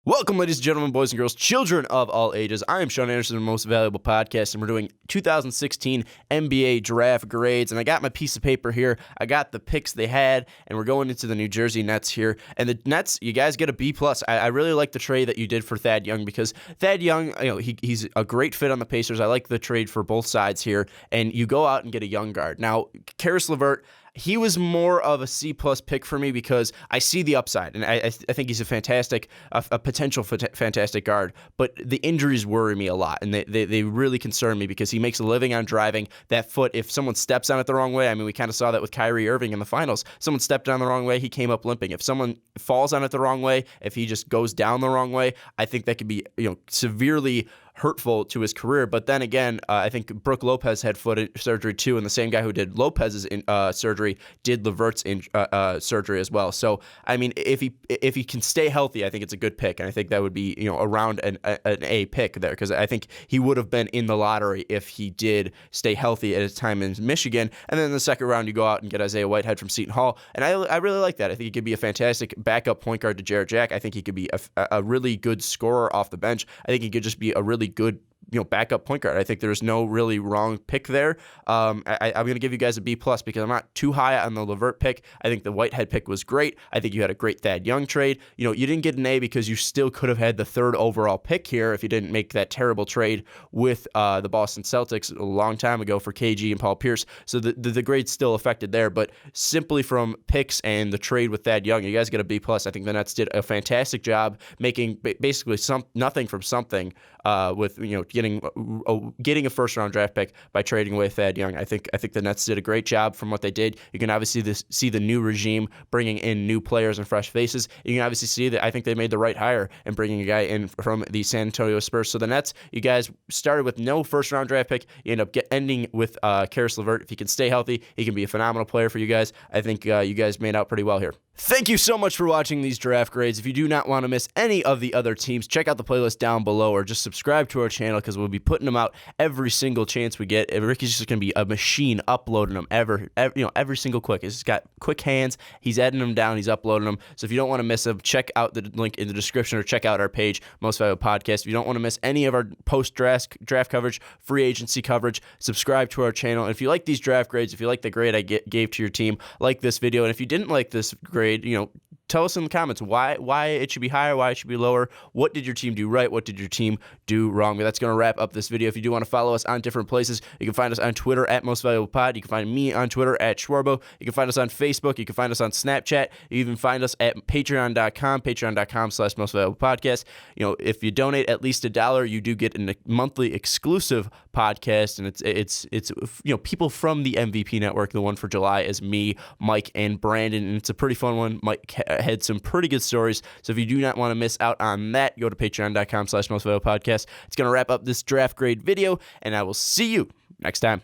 Welcome, ladies and gentlemen, boys and girls, children of all ages. I am Sean Anderson, the Most Valuable Podcast, and we're doing 2016 NBA draft grades. And I got my piece of paper here. I got the picks they had, and we're going into the New Jersey Nets here. And the Nets, you guys get a B+. I really like the trade that you did for Thad Young because Thad Young, he's a great fit on the Pacers. I like the trade for both sides here. And you go out and get a young guard. Now, Caris LeVert, he was more of a C+ pick for me because I see the upside, and I think he's a potential fantastic guard. But the injuries worry me a lot, and they really concern me because he makes a living on driving. That foot, if someone steps on it the wrong way, I mean, we kind of saw that with Kyrie Irving in the finals. Someone stepped on the wrong way, he came up limping. If someone falls on it the wrong way, if he just goes down the wrong way, I think that could be severely hurtful to his career. But then again, I think Brook Lopez had foot surgery too, and the same guy who did Lopez's surgery did LeVert's surgery as well. So I mean, if he can stay healthy, I think it's a good pick, and I think that would be around an A pick there because I think he would have been in the lottery if he did stay healthy at his time in Michigan. And then in the second round, you go out and get Isaiah Whitehead from Seton Hall, and I really like that. I think he could be a fantastic backup point guard to Jarrett Jack. I think he could be a really good scorer off the bench. I think he could just be a really good backup point guard. I think there's no really wrong pick there. I'm going to give you guys a B+ because I'm not too high on the LeVert pick. I think the Whitehead pick was great. I think you had a great Thad Young trade. You didn't get an A because you still could have had the third overall pick here if you didn't make that terrible trade with the Boston Celtics a long time ago for KG and Paul Pierce. So the grade's still affected there. But simply from picks and the trade with Thad Young, you guys get a B+. I think the Nets did a fantastic job making basically nothing from something with getting a first round draft pick by trading away Thad Young. I think the Nets did a great job from what they did. You can obviously see the new regime bringing in new players and fresh faces. You can obviously see that I think they made the right hire and bringing a guy in from the San Antonio Spurs. So the Nets, you guys started with no first round draft pick. You end up ending with Caris LeVert. If he can stay healthy, he can be a phenomenal player for you guys. I think you guys made out pretty well here. Thank you so much for watching these draft grades. If you do not want to miss any of the other teams, check out the playlist down below or just subscribe to our channel because we'll be putting them out every single chance we get. Ricky's just going to be a machine uploading them every single quick. He's got quick hands. He's editing them down. He's uploading them. So if you don't want to miss them, check out the link in the description or check out our page, Most Valuable Podcast. If you don't want to miss any of our post-draft coverage, free agency coverage, subscribe to our channel. And if you like these draft grades, if you like the grade I gave to your team, like this video. And if you didn't like this grade, tell us in the comments why it should be higher, why it should be lower. What did your team do right? What did your team do wrong? But that's going to wrap up this video. If you do want to follow us on different places, you can find us on Twitter at Most Valuable Pod. You can find me on Twitter at Schwarbo. You can find us on Facebook. You can find us on Snapchat. You even find us at patreon.com/Most Valuable Podcast. If you donate at least $1, you do get a monthly exclusive podcast, and it's people from the MVP Network. The one for July is me, Mike, and Brandon, and it's a pretty fun one. Mike had some pretty good stories, so if you do not want to miss out on that, go to patreon.com/Most Valuable Podcast. It's going to wrap up this draft grade video, and I will see you next time.